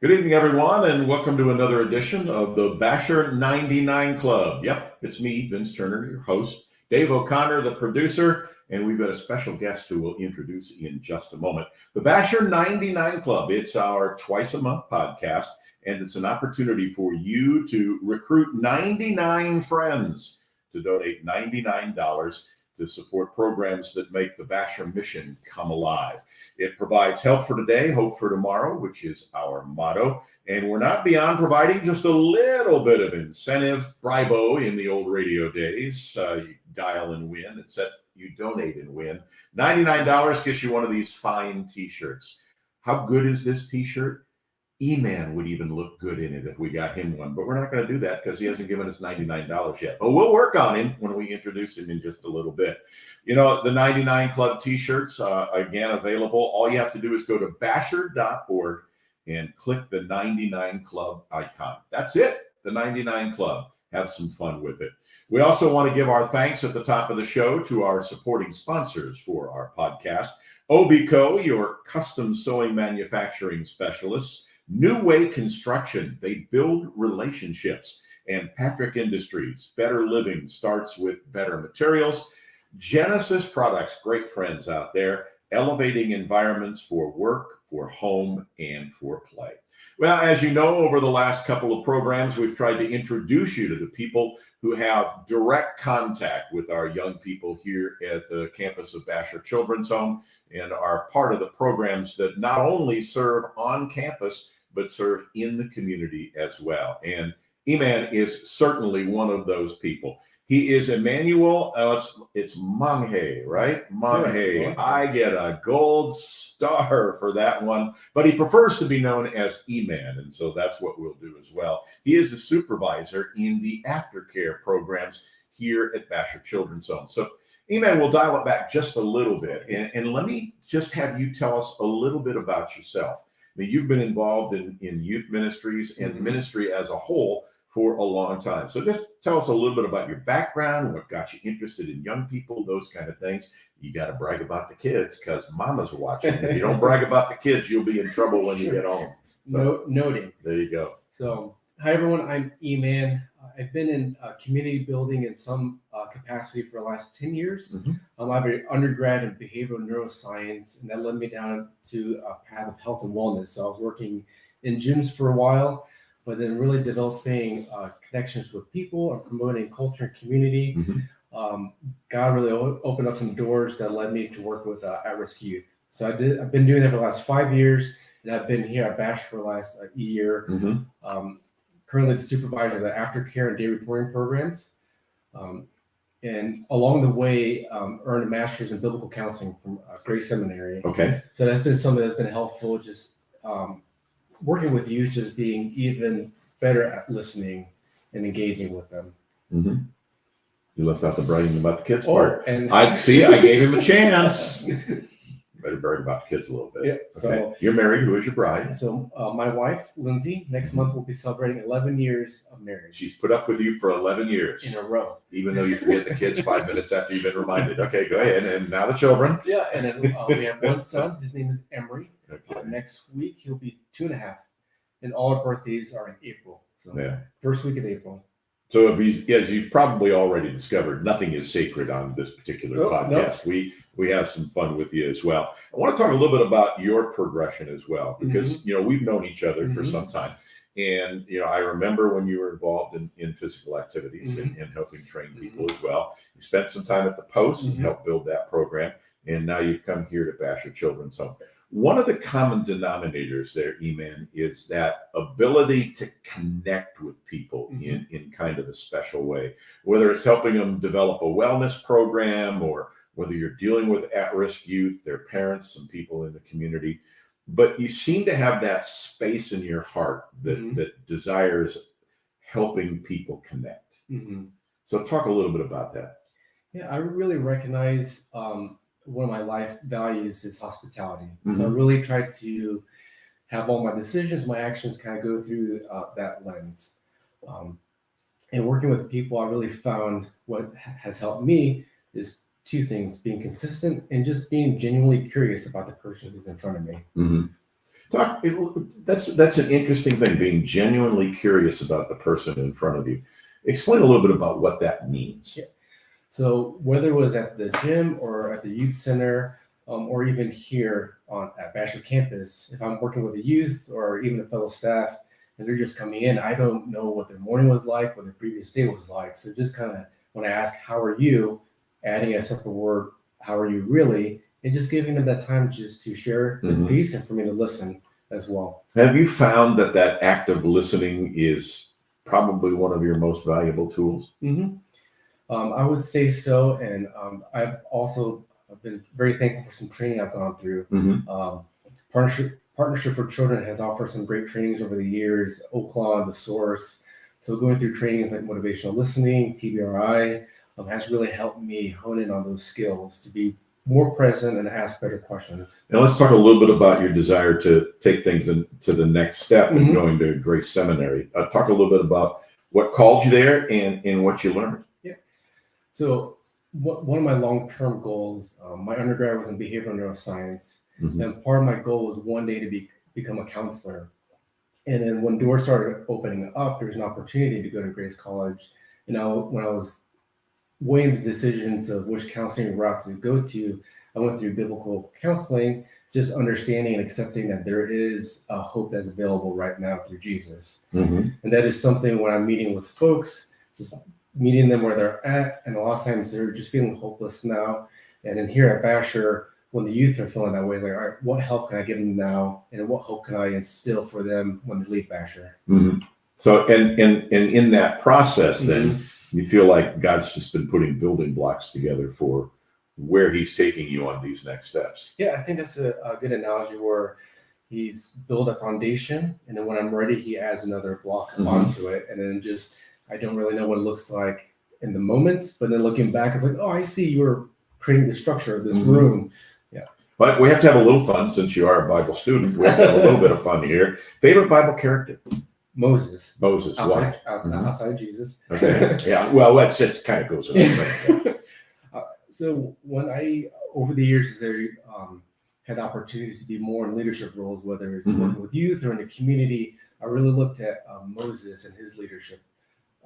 Good evening, everyone, and welcome to another edition of the Bashor 99 Club. Yep, it's me, Vince Turner, your host, Dave O'Connor, the producer, and we've got a special guest who we'll introduce in just a moment. The Bashor 99 Club, it's our twice-a-month podcast, and it's an opportunity for you to recruit 99 friends to donate $99 to support programs that make the Bashor mission come alive. It provides help for today, hope for tomorrow, which is our motto. And we're not beyond providing just a little bit of incentive, bribo in the old radio days. You dial and win, except you donate and win. $99 gets you one of these fine t-shirts. How good is this t-shirt? E-Man would even look good in it if we got him one, but we're not going to do that because he hasn't given us $99 yet. But we'll work on him when we introduce him in just a little bit. You know, the 99 Club t-shirts, again, available. All you have to do is go to bashor.org and click the 99 Club icon. That's it, the 99 Club. Have some fun with it. We also want to give our thanks at the top of the show to our supporting sponsors for our podcast. Obico, your custom sewing manufacturing specialists. New Way Construction, they build relationships. And Patrick Industries, better living starts with better materials. Genesis Products, great friends out there, elevating environments for work, for home, and for play. Well, as you know, over the last couple of programs, we've tried to introduce you to the people who have direct contact with our young people here at the campus of Bashor Children's Home and are part of the programs that not only serve on campus, but serve in the community as well. And E-Man is certainly one of those people. He is Emmanuel, it's Monge, right? Monge. Right. I get a gold star for that one, but he prefers to be known as E-Man, and so that's what we'll do as well. He is a supervisor in the Aftercare programs here at Bashor Children's Home. So E-Man, we'll dial it back just a little bit, and let me just have you tell us a little bit about yourself. I mean, you've been involved in youth ministries and ministry as a whole for a long time. So just tell us a little bit about your background, what got you interested in young people, those kind of things. You got to brag about the kids because mama's watching. If you don't brag about the kids, you'll be in trouble when you get home. So, Noting. There you go. So, hi everyone, I'm E-Man. I've been in community building in some capacity for the last 10 years. I have an undergrad in behavioral neuroscience, and that led me down to a path of health and wellness. So I was working in gyms for a while, but then really developing connections with people and promoting culture and community. God really opened up some doors that led me to work with at-risk youth. So I've been doing that for the last 5 years, and I've been here at Bash for the last year. Currently the supervisor of the Aftercare and day reporting programs. And along the way, earned a master's in biblical counseling from Grace Seminary. Okay. So that's been something that's been helpful, just working with youth, just being even better at listening and engaging with them. You left out the bragging about the kids part. And I gave him a chance. Better brag about the kids a little bit. Yeah, okay. So you're married. Who is your bride? So my wife, Lindsay, next month we'll be celebrating 11 years of marriage. She's put up with you for 11 years. In a row. Even though you forget the kids 5 minutes after you've been reminded. Okay, go ahead. And now the children. Yeah, and then we have one son. His name is Emery. Okay. Next week he'll be 2.5. And all our birthdays are in April. So first week of April. So if you've probably already discovered, nothing is sacred on this particular podcast. No. We have some fun with you as well. I want to talk a little bit about your progression as well, because you know we've known each other for some time, and you know I remember when you were involved in physical activities and helping train people as well. You spent some time at the Post and helped build that program, and now you've come here to Bashor Children's Home. One of the common denominators there, E-Man, is that ability to connect with people in kind of a special way, whether it's helping them develop a wellness program or whether you're dealing with at-risk youth, their parents, some people in the community. But you seem to have that space in your heart that desires helping people connect. So talk a little bit about that. Yeah, I really recognize one of my life values is hospitality. So I really try to have all my decisions, my actions kind of go through that lens. And working with people, I really found what has helped me is two things: being consistent and just being genuinely curious about the person who's in front of me. Talk, that's an interesting thing, being genuinely curious about the person in front of you. Explain a little bit about what that means. Yeah. So whether it was at the gym or at the youth center, or even here at Bashor campus, if I'm working with a youth or even a fellow staff and they're just coming in, I don't know what their morning was like, what their previous day was like. So just kind of when I ask, how are you, adding a separate word, how are you really, and just giving them that time just to share the piece and for me to listen as well. Have you found that active listening is probably one of your most valuable tools? I would say so. And I've also been very thankful for some training I've gone through. Partnership for Children has offered some great trainings over the years, Oakland, The Source. So going through trainings like motivational listening, TBRI, has really helped me hone in on those skills to be more present and ask better questions. Now let's talk a little bit about your desire to take things to the next step and going to Grace Seminary. Talk a little bit about what called you there and what you learned. Yeah. So one of my long-term goals, my undergrad was in behavioral neuroscience, and part of my goal was one day to become a counselor. And then when doors started opening up, there was an opportunity to go to Grace College. And when I was weighing the decisions of which counseling route to go to, I went through biblical counseling, just understanding and accepting that there is a hope that's available right now through Jesus. And that is something when I'm meeting with folks, just meeting them where they're at. And a lot of times they're just feeling hopeless now. And then here at Bashor, when the youth are feeling that way, it's like, all right, what help can I give them now? And what hope can I instill for them when they leave Bashor? So, and in that process, then you feel like God's just been putting building blocks together for where he's taking you on these next steps. Yeah, I think that's a good analogy where he's built a foundation, and then when I'm ready, he adds another block onto it. And then just, I don't really know what it looks like in the moment, but then looking back, it's like, oh, I see you're creating the structure of this room. Yeah. But we have to have a little fun since you are a Bible student. We have to have a little bit of fun here. Favorite Bible character? Moses. Why? Outside Jesus. Okay. Yeah. Well, it kind of goes without saying. So when I, over the years, as I had opportunities to be more in leadership roles, whether it's working with youth or in the community, I really looked at Moses and his leadership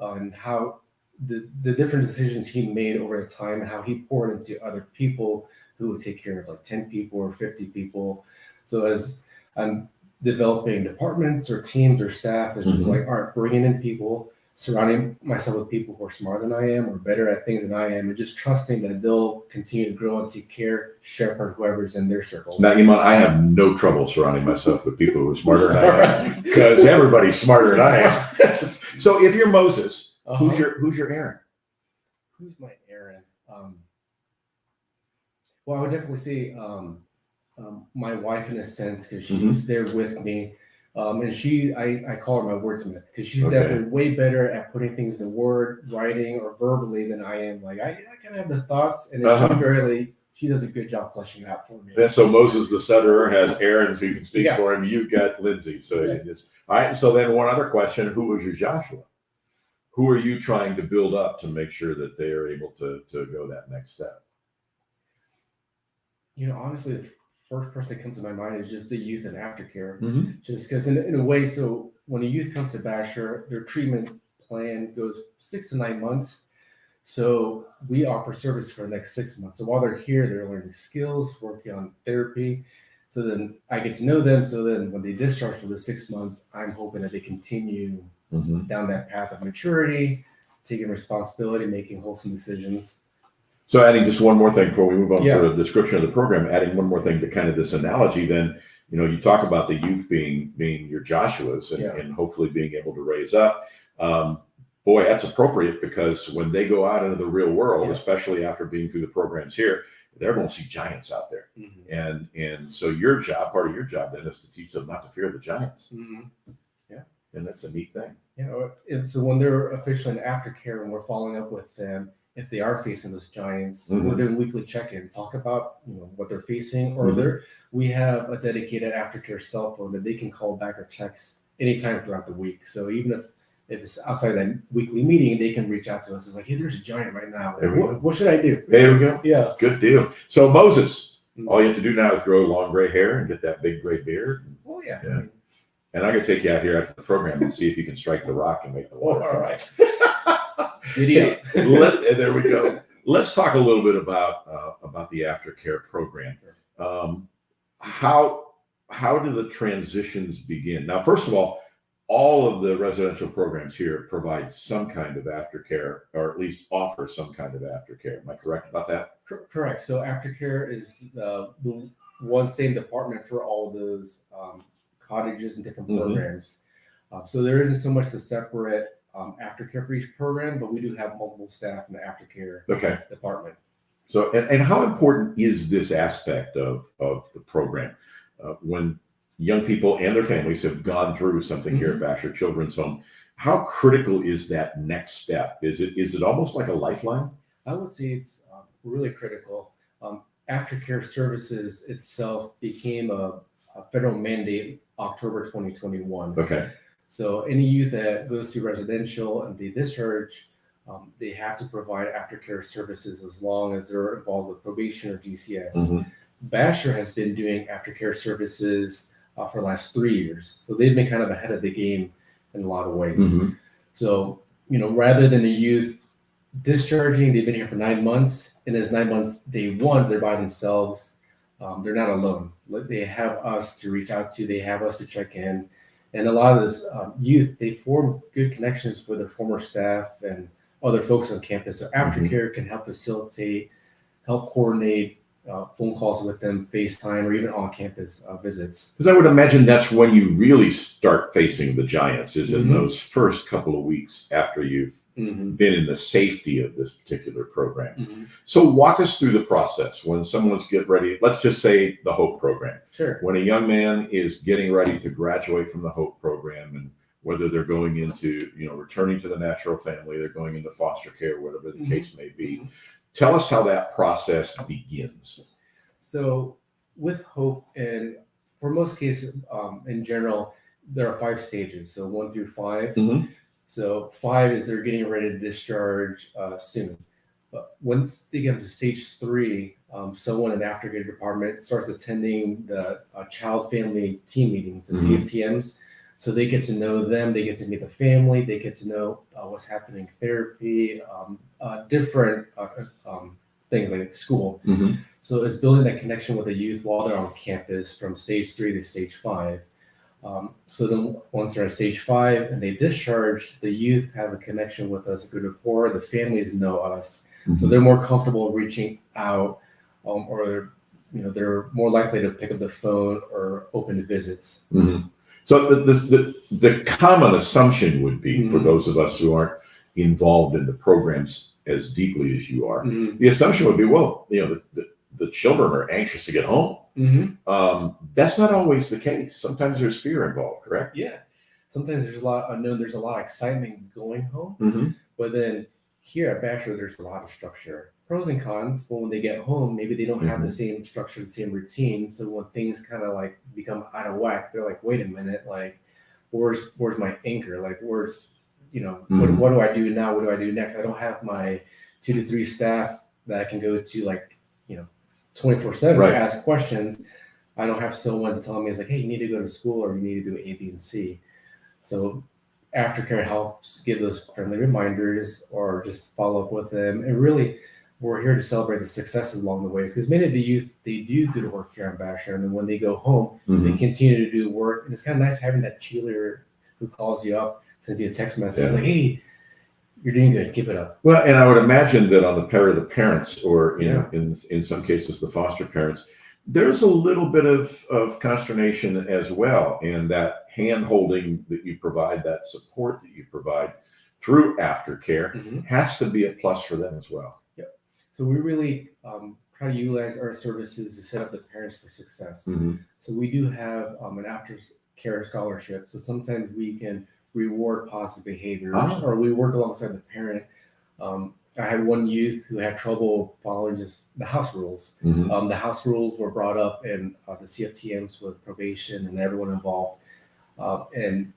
and how the different decisions he made over time and how he poured into other people who would take care of like 10 people or 50 people. So as I'm developing departments or teams or staff, it's just like, all right, bringing in people, surrounding myself with people who are smarter than I am or better at things than I am, and just trusting that they'll continue to grow and take care, shepherd whoever's in their circles. Now, Iman, I have no trouble surrounding myself with people who are smarter than I am because everybody's smarter than I am. So if you're Moses, who's your Aaron? Who's my Aaron? Well, I would definitely say my wife in a sense, because she's there with me. And I call her my wordsmith because she's definitely way better at putting things in word, writing, or verbally than I am. Like I kind of have the thoughts, and then she does a good job fleshing it out for me. Yeah, so Moses the stutterer has Aaron who can speak for him. You've got Lindsay. So you just, all right. So then one other question: who was your Joshua? Who are you trying to build up to make sure that they are able to go that next step? You know, honestly, the first person that comes to my mind is just the youth and aftercare. Just because in a way, so when a youth comes to Bashor, their treatment plan goes 6 to 9 months. So we offer service for the next 6 months. So while they're here, they're learning skills, working on therapy. So then I get to know them. So then when they discharge for the 6 months, I'm hoping that they continue down that path of maturity, taking responsibility, making wholesome decisions. So adding just one more thing before we move on for the description of the program, adding one more thing to kind of this analogy, then, you know, you talk about the youth being your Joshuas and hopefully being able to raise up. Boy, that's appropriate because when they go out into the real world, especially after being through the programs here, they're going to see giants out there. And so part of your job then is to teach them not to fear the giants. Yeah. And that's a neat thing. Yeah. And so when they're officially in aftercare and we're following up with them, if they are facing those giants, we're doing weekly check-ins, talk about what they're facing, or we have a dedicated aftercare cell phone that they can call back or text anytime throughout the week. So even if it's outside that weekly meeting, they can reach out to us. It's like, hey, there's a giant right now. What should I do? There we go. Yeah. Good deal. So Moses, all you have to do now is grow long gray hair and get that big gray beard. Oh yeah. Yeah. And I could take you out here after the program and see if you can strike the rock and make the water. All right. Hey, there we go. Let's talk a little bit about the aftercare program. How do the transitions begin? Now, first of all of the residential programs here provide some kind of aftercare, or at least offer some kind of aftercare. Am I correct about that? Correct. So Aftercare is the one same department for all those cottages and different programs. So there isn't so much a separate aftercare for each program, but we do have multiple staff in the aftercare department. So, and how important is this aspect of the program when young people and their families have gone through something here at Bashor Children's Home? How critical is that next step? Is it almost like a lifeline? I would say it's really critical. Aftercare services itself became a federal mandate October 2021. Okay. So any youth that goes through residential and they discharge, they have to provide aftercare services as long as they're involved with probation or DCS. Bashor has been doing aftercare services for the last 3 years. So they've been kind of ahead of the game in a lot of ways. So, rather than the youth discharging, they've been here for 9 months. And as 9 months, day one, they're by themselves. They're not alone. They have us to reach out to. They have us to check in. And a lot of this youth, they form good connections with their former staff and other folks on campus. So Aftercare can help facilitate, help coordinate phone calls with them, FaceTime, or even on-campus visits. Because I would imagine that's when you really start facing the giants, is in those first couple of weeks after you've been in the safety of this particular program. So walk us through the process when someone's getting ready. Let's just say the HOPE program. Sure. When a young man is getting ready to graduate from the HOPE program, and whether they're going into, returning to the natural family, they're going into foster care, whatever the case may be. Tell us how that process begins. So with HOPE, and for most cases, in general, there are 5 stages. So 1 through 5. So 5 is they're getting ready to discharge soon. But once they get to stage 3, someone in the aftercare department starts attending the child family team meetings, the CFTMs. So they get to know them, they get to meet the family, they get to know what's happening in therapy, different things like school. So it's building that connection with the youth while they're on campus from stage 3 to stage 5. So then once they're at stage 5 and they discharge, the youth have a connection with us, a good rapport, the families know us. So they're more comfortable reaching out, or they're more likely to pick up the phone or open the visits. So the common assumption would be, for those of us who aren't involved in the programs as deeply as you are, the assumption would be, well, the children are anxious to get home. That's not always the case. Sometimes there's fear involved, correct? Yeah. Sometimes there's a lot of unknown. There's a lot of excitement going home. But then here at Bashor, there's a lot of structure. Pros and cons. But when they get home, maybe they don't have the same structure, the same routine. So when things kind of like become out of whack, they're like, wait a minute, like, where's my anchor? Like, where's, what do I do now? What do I do next? I don't have my 2 to 3 staff that I can go to 24/7 to ask questions. I don't have someone telling me, it's like, hey, you need to go to school, or you need to do A, B, and C. So Aftercare helps give those friendly reminders or just follow up with them. And really, we're here to celebrate the successes along the ways, because many of the youth, they do good work here on Bashor, and then when they go home, they continue to do work. And it's kind of nice having that cheerleader who calls you up, sends you a text message, like, hey, you're doing good, keep it up. Well, and I would imagine that on the part of the parents, or in some cases the foster parents, there's a little bit of consternation as well, and that hand-holding that you provide, that support that you provide through Aftercare has to be a plus for them as well. So we really try to utilize our services to set up the parents for success. So we do have an Aftercare scholarship. So sometimes we can reward positive behaviors, or we work alongside the parent. I had one youth who had trouble following just the house rules. The house rules were brought up in the CFTMs with probation and everyone involved. And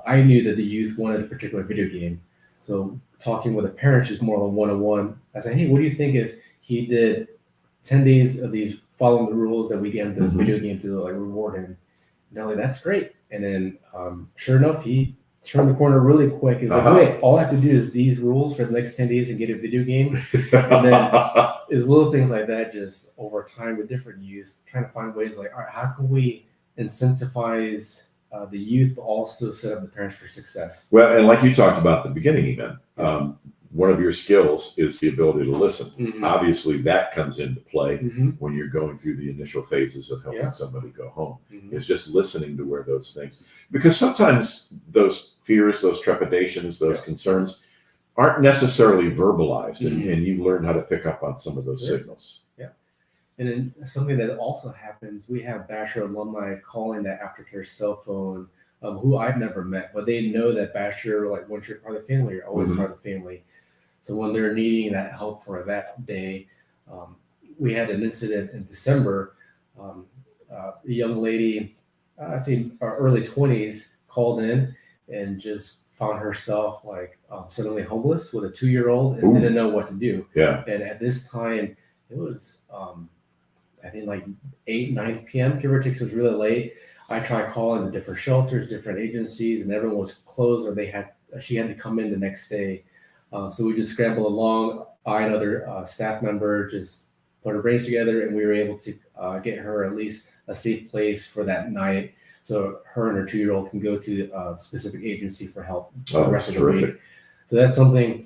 I knew that the youth wanted a particular video game. So talking with the parents is more of a one-on-one. I said, hey, what do you think if he did 10 days of these following the rules that we gave him the video game to reward him? Nelly, that's great. And then sure enough, he turned the corner really quick. He's like, Uh-huh. wait, all I have to do is these rules for the next 10 days and get a video game. And then it's little things like that, just over time with different youth, trying to find ways like, all right, how can we incentivize the youth, but also set up the parents for success? Well, and like you talked about at the beginning, even, one of your skills is the ability to listen. Mhm. Obviously, that comes into play Mhm. when you're going through the initial phases of helping Yeah. somebody go home. Mhm. It's just listening to where those things, because sometimes those fears, those trepidations, those Yeah. concerns aren't necessarily verbalized, Mhm. and you've learned how to pick up on some of those Yeah. signals. And then something that also happens, we have Bashor alumni calling that Aftercare cell phone, who I've never met, but they know that Bashor, like once you're part of the family, you're always Mhm. part of the family. So when they're needing that help for that day, we had an incident in December. A young lady, I'd say early 20s, called in and just found herself like suddenly homeless with a 2-year-old and Ooh. didn't know what to do. Yeah. And at this time, it was I think like 8, 9 p.m., give or take. So it was really late. I tried calling the different shelters, different agencies, and everyone was closed, or she had to come in the next day. So we just scrambled along. I and other staff members just put our brains together, and we were able to get her at least a safe place for that night, so her and her 2-year-old can go to a specific agency for help for the rest of the week. So that's something.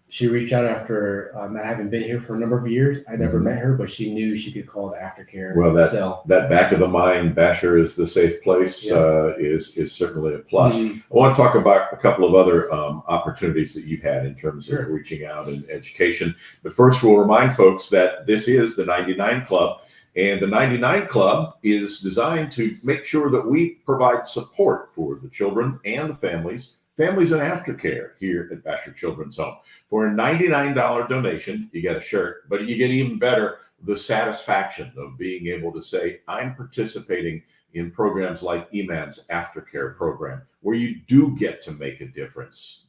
She reached out after not having been here for a number of years. I never met her, but she knew she could call the Aftercare cell. That back of the mind, Bashor is the safe place, Yeah. is certainly a plus. Mhm. I want to talk about a couple of other opportunities that you've had in terms of Sure. reaching out and education. But first, we'll remind folks that this is the 99 Club, and the 99 Club is designed to make sure that we provide support for the children and the families in aftercare here at Bashor Children's Home. For a $99 donation, you get a shirt, but you get even better, the satisfaction of being able to say, I'm participating in programs like EMAN's Aftercare program, where you do get to make a difference.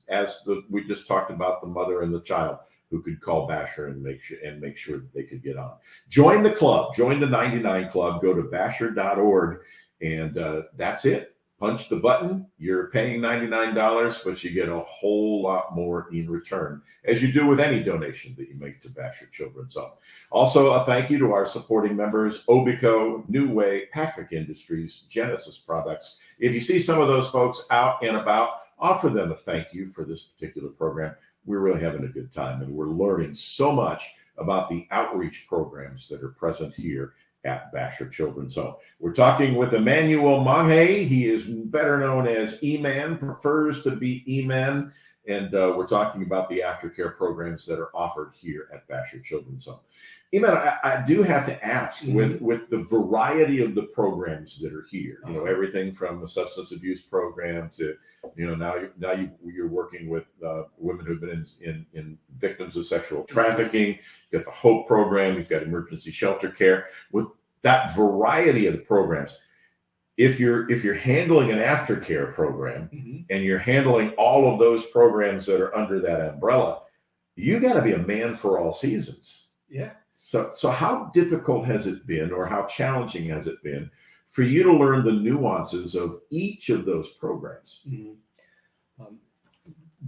We just talked about the mother and the child who could call Bashor and make sure that they could get on. Join the club, join the 99 Club, go to bashor.org, and that's it. Punch the button. You're paying $99, but you get a whole lot more in return, as you do with any donation that you make to Bashor Children's Home. Also, a thank you to our supporting members, Obico, New Way, Patrick Industries, Genesis Products. If you see some of those folks out and about, offer them a thank you for this particular program. We're really having a good time, and we're learning so much about the outreach programs that are present here at Bashor Children's Home. We're talking with Emmanuel Monge. He is better known as E-Man, prefers to be E-Man, and we're talking about the aftercare programs that are offered here at Bashor Children's Home. E-Man, I do have to ask, with the variety of the programs that are here, everything from a substance abuse program to, now you're working with women who've been in victims of sexual trafficking. You've got the HOPE program. You've got emergency shelter care. With that variety of the programs, if you're handling an aftercare program and you're handling all of those programs that are under that umbrella, you got to be a man for all seasons. Yeah. So how difficult has it been, or how challenging has it been for you to learn the nuances of each of those programs?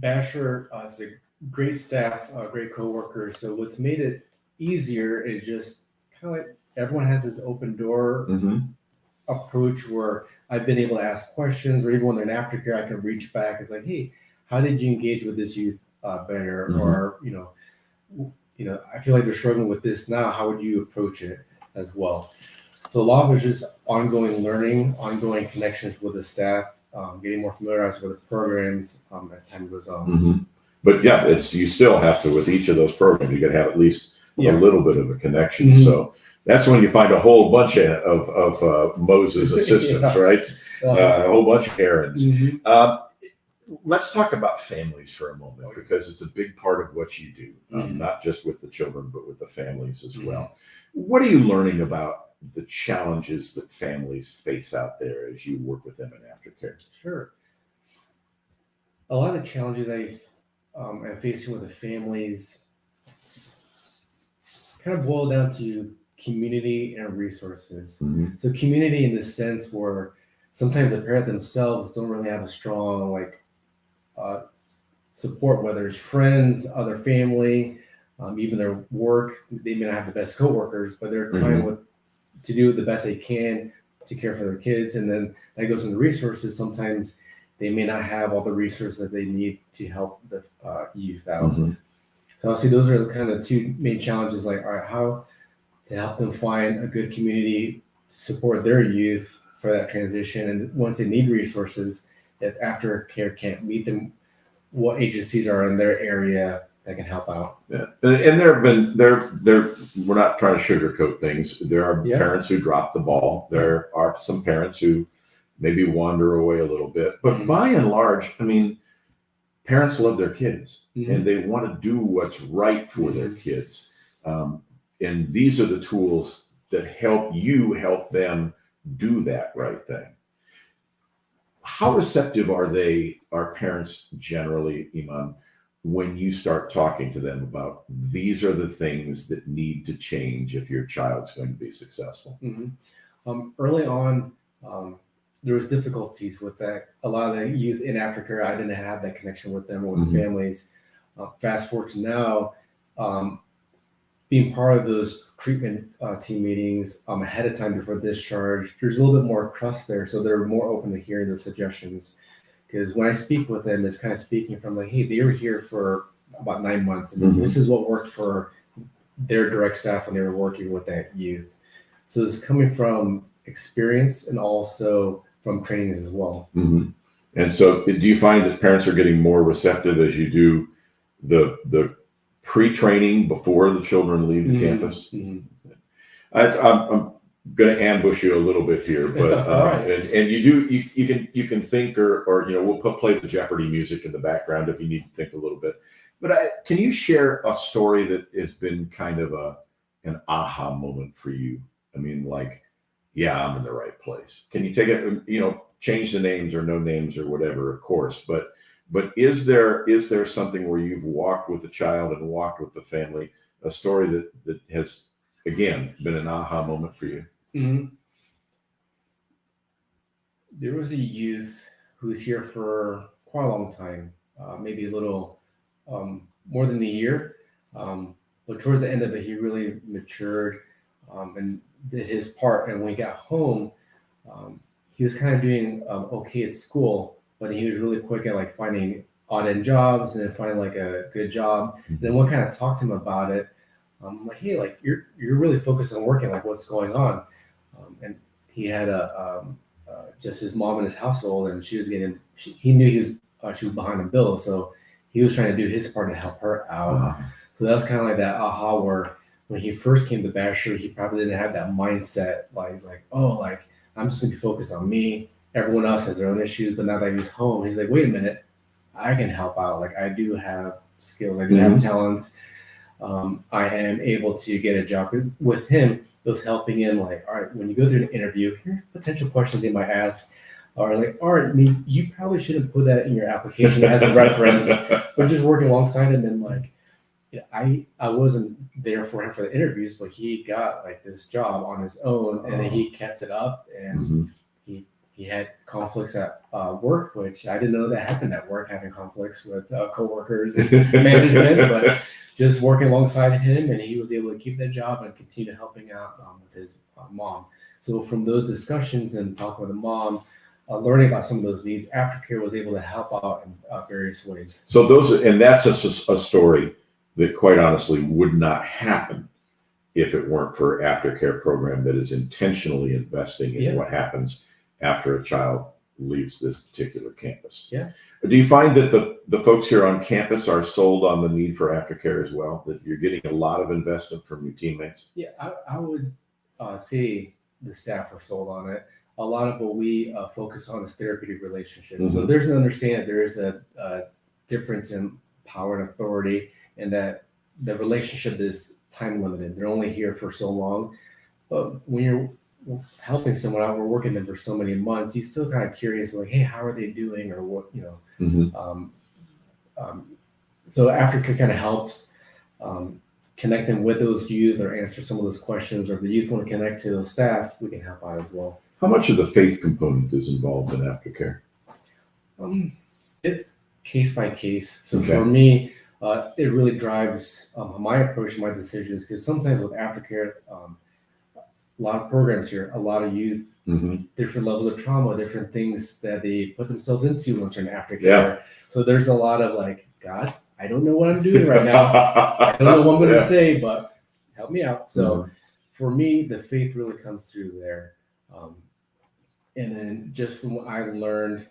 Bashor is a great staff, great coworkers. So what's made it easier is just kind of like everyone has this open door approach, where I've been able to ask questions, or even when they're in aftercare, I can reach back. It's like, hey, how did you engage with this youth better? Or I feel like they're struggling with this now. How would you approach it as well? So a lot of it is just ongoing learning, ongoing connections with the staff, getting more familiarized with the programs as time goes on. But yeah, you still have to, with each of those programs, you got to have at least a little bit of a connection. So that's when you find a whole bunch of Moses assistants, right? A whole bunch of errands. Let's talk about families for a moment, because it's a big part of what you do, not just with the children, but with the families as well. What are you learning about the challenges that families face out there as you work with them in aftercare? Sure. A lot of challenges I'm facing with the families kind of boil down to community and resources. So community in the sense where sometimes the parent themselves don't really have a strong uh, support, whether it's friends, other family, even their work. They may not have the best coworkers, but they're trying to do the best they can to care for their kids. And then that goes into resources. Sometimes they may not have all the resources that they need to help the youth out. So I'll see those are the kind of two main challenges. Like, all right, how to help them find a good community to support their youth for that transition. And once they need resources, if Aftercare can't meet them, what agencies are in their area that can help out. Yeah, and there have been we're not trying to sugarcoat things. There are parents who drop the ball. There are some parents who maybe wander away a little bit, but by and large, I mean, parents love their kids and they want to do what's right for their kids. And these are the tools that help them do that right thing. How receptive are parents generally, Iman, when you start talking to them about these are the things that need to change if your child's going to be successful? Early on, there was difficulties with that. A lot of the youth in Aftercare, I didn't have that connection with them or with the families. Fast forward to now, being part of those treatment team meetings ahead of time before discharge, there's a little bit more trust there. So they're more open to hearing those suggestions. Because when I speak with them, it's kind of speaking from like, hey, they were here for about 9 months, and this is what worked for their direct staff when they were working with that youth. So it's coming from experience and also from trainings as well. And so do you find that parents are getting more receptive as you do the pre-training before the children leave the campus? I'm going to ambush you a little bit here, but and you can think or we'll play the Jeopardy music in the background if you need to think a little bit. But can you share a story that has been kind of an aha moment for you? I mean, like, yeah, I'm in the right place. Can you take it? Change the names or no names or whatever, of course. But is there something where you've walked with the child and walked with the family, a story that has again been an aha moment for you? There was a youth who was here for quite a long time, maybe a little more than a year. But towards the end of it, he really matured and did his part. And when he got home, he was kind of doing okay at school, but he was really quick at like finding odd-end jobs and then finding like a good job. And then one kind of talked to him about it. I'm like, hey, like you're really focused on working. Like, what's going on? And he had just his mom in his household, and she was he knew she was behind a bill, so he was trying to do his part to help her out. So that was kind of like that aha where when he first came to Bashor, he probably didn't have that mindset. Like, he's like, oh, like I'm just gonna be focused on me. Everyone else has their own issues, but now that he's home, he's like, wait a minute, I can help out. Like, I do have skills, I do have talents. I am able to get a job. With him, it was helping him, like, all right, when you go through an interview, here's potential questions they might ask. Or like, all right, you probably shouldn't put that in your application as a reference. But just working alongside him, and like, I wasn't there for him for the interviews, but he got like this job on his own, and then he kept it up, and he had conflicts at work, which I didn't know that happened at work, having conflicts with coworkers and management, but just working alongside him, and he was able to keep that job and continue helping out with his mom. So from those discussions and talking with the mom, learning about some of those needs, Aftercare was able to help out in various ways. So that's a story that quite honestly would not happen if it weren't for Aftercare program that is intentionally investing in what happens after a child leaves this particular campus. Do you find that the folks here on campus are sold on the need for Aftercare as well, that you're getting a lot of investment from your teammates? I would say the staff are sold on it. A lot of what we focus on is therapeutic relationships. So there's an understanding that there is a difference in power and authority, and that the relationship is time limited. They're only here for so long. But when you're helping someone out, we're working them for so many months, you still kind of curious, like, hey, how are they doing, or what, so Aftercare kind of helps connect them with those youth or answer some of those questions, or if the youth want to connect to those staff, we can help out as well. How much of the faith component is involved in aftercare? It's case by case. So Okay. for me, it really drives my approach and my decisions, because sometimes with aftercare, a lot of programs here, a lot of youth, different levels of trauma, different things that they put themselves into once they're in aftercare. Yeah. So there's a lot of like, God, I don't know what I'm doing right now. I don't know what I'm going to say, but help me out. So for me, the faith really comes through there. And then just from what I've learned,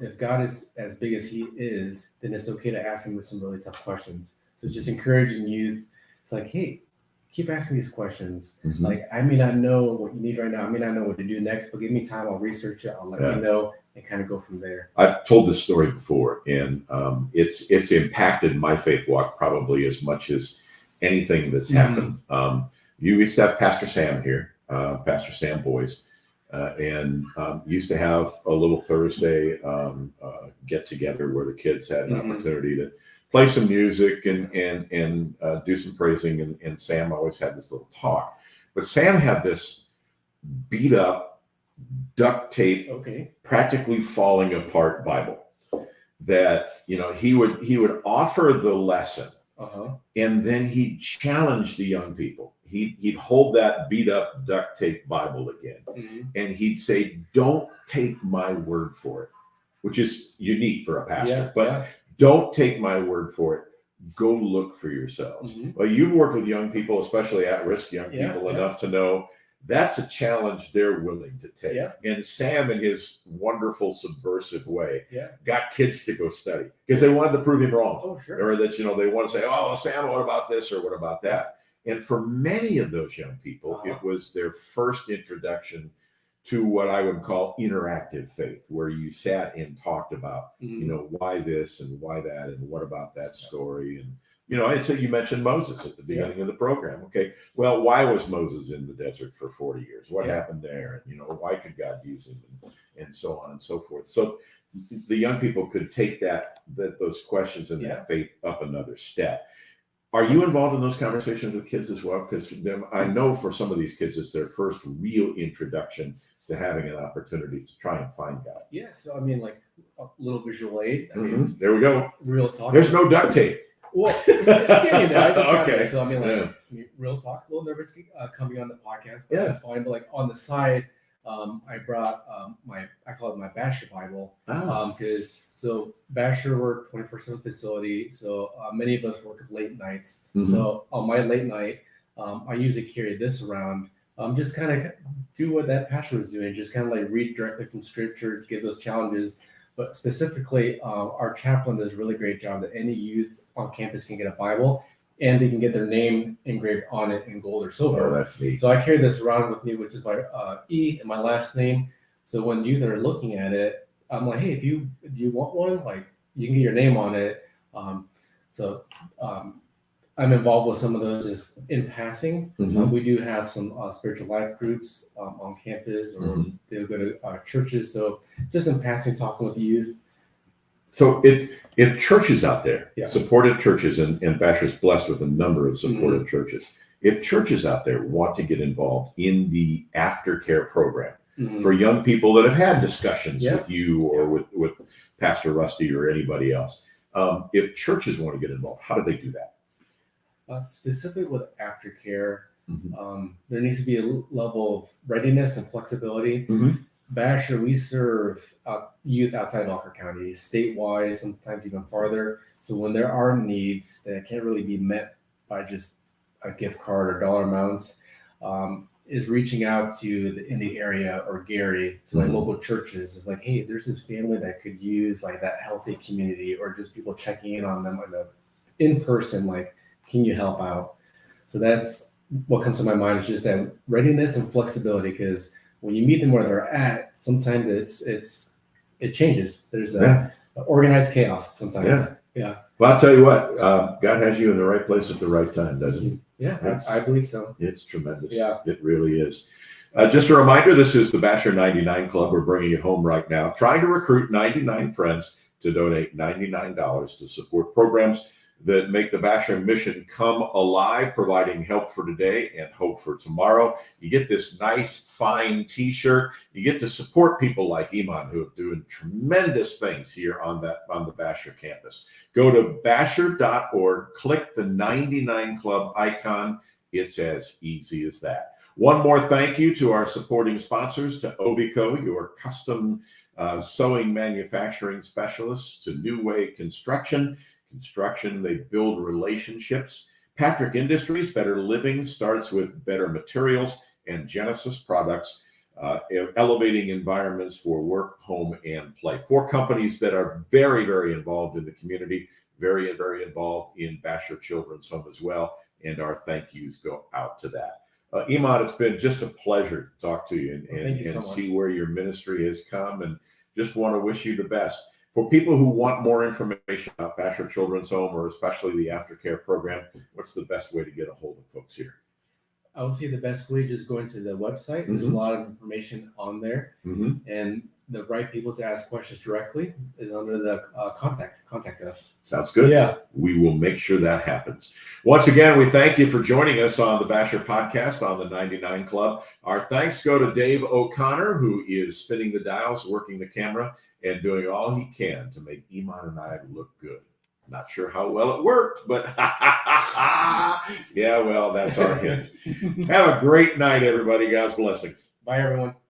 if God is as big as he is, then it's okay to ask him some really tough questions. So just encouraging youth. It's like, hey, keep asking these questions. Like, I may not know what you need right now. I may not know what to do next, but give me time. I'll research it. I'll let you know and kind of go from there. I've told this story before, and it's impacted my faith walk probably as much as anything that's happened. You used to have Pastor Sam here, Pastor Sam Boys, and used to have a little Thursday get together where the kids had an opportunity to play some music and do some praising, and Sam always had this little talk. But Sam had this beat up, duct tape, practically falling apart Bible that he would offer the lesson, and then he'd challenge the young people. He'd hold that beat up duct tape Bible again, and he'd say, "Don't take my word for it," which is unique for a pastor, but don't take my word for it. Go look for yourselves. Well, you've worked with young people, especially at-risk young people, enough to know that's a challenge they're willing to take. And Sam, in his wonderful subversive way, got kids to go study because they wanted to prove him wrong. Or that, they want to say, "Oh, Sam, what about this or what about that?" And for many of those young people, it was their first introduction to what I would call interactive faith, where you sat and talked about, why this and why that and what about that story. And, I'd say you mentioned Moses at the beginning of the program. Okay, well, why was Moses in the desert for 40 years? What happened there? And, why could God use him? And so on and so forth. So the young people could take those questions and that faith up another step. Are you involved in those conversations with kids as well? Because I know for some of these kids, it's their first real introduction to having an opportunity to try and find God. Yeah, so I mean, like a little visual aid. There we go. Real talk. There's no duct tape. Well, it's getting there. I just got Okay. this. So I mean, real talk. A little nervous coming on the podcast, but that's fine. But like on the side, I brought I call it my Bashor Bible, because so Bashor, we're 24/7 facility. So many of us work late nights. So on my late night, I usually carry this around. Just kind of do what that pastor was doing, just kind of like read directly from scripture to give those challenges. But specifically, our chaplain does a really great job that any youth on campus can get a Bible and they can get their name engraved on it in gold or silver. Oh, that's neat. So I carry this around with me, which is my E and my last name. So when youth are looking at it, I'm like, hey, do you want one? Like, you can get your name on it. I'm involved with some of those just in passing. We do have some spiritual life groups on campus, or they'll go to churches. So just in passing, talking with the youth. So if churches out there, supportive churches, and Bashor's blessed with a number of supportive churches, if churches out there want to get involved in the aftercare program for young people that have had discussions with you or with Pastor Rusty or anybody else, if churches want to get involved, how do they do that? Specifically with aftercare, there needs to be a level of readiness and flexibility. Bashor, we serve youth outside of Elkhart County, statewide, sometimes even farther. So when there are needs that can't really be met by just a gift card or dollar amounts, is reaching out to in the area or Gary to like local churches. It's like, hey, there's this family that could use like that healthy community, or just people checking in on them in person, like, can you help out? So that's what comes to my mind, is just that readiness and flexibility, because when you meet them where they're at, sometimes it changes. There's organized chaos sometimes. Yeah. Well, I'll tell you what, God has you in the right place at the right time, doesn't he? Yeah, I believe so. It's tremendous. Yeah. It really is. Just a reminder, this is the Bashor 99 Club. We're bringing it home right now, trying to recruit 99 friends to donate $99 to support programs that make the Bashor mission come alive, providing help for today and hope for tomorrow. You get this nice, fine t-shirt. You get to support people like Iman, who are doing tremendous things here on the Bashor campus. Go to bashor.org, click the 99 Club icon. It's as easy as that. One more thank you to our supporting sponsors, to Obico, your custom sewing manufacturing specialists, to New Way Construction. They build relationships. Patrick Industries, better living starts with better materials. And Genesis Products, elevating environments for work, home, and play. 4 companies that are very, very involved in the community, very, very involved in Bashor Children's Home as well. And our thank yous go out to that. Iman, it's been just a pleasure to talk to you and see where your ministry has come, and just want to wish you the best. For people who want more information about Bashor Children's Home, or especially the Aftercare program, what's the best way to get a hold of folks here? I would say the best way is going to the website. There's a lot of information on there, and the right people to ask questions directly is under the contact us. Sounds good. Yeah. We will make sure that happens. Once again, we thank you for joining us on the Bashor podcast on the 99 Club. Our thanks go to Dave O'Connor, who is spinning the dials, working the camera, and doing all he can to make Iman and I look good. Not sure how well it worked, but yeah, well, that's our hint. Have a great night, everybody. God's blessings. Bye, everyone.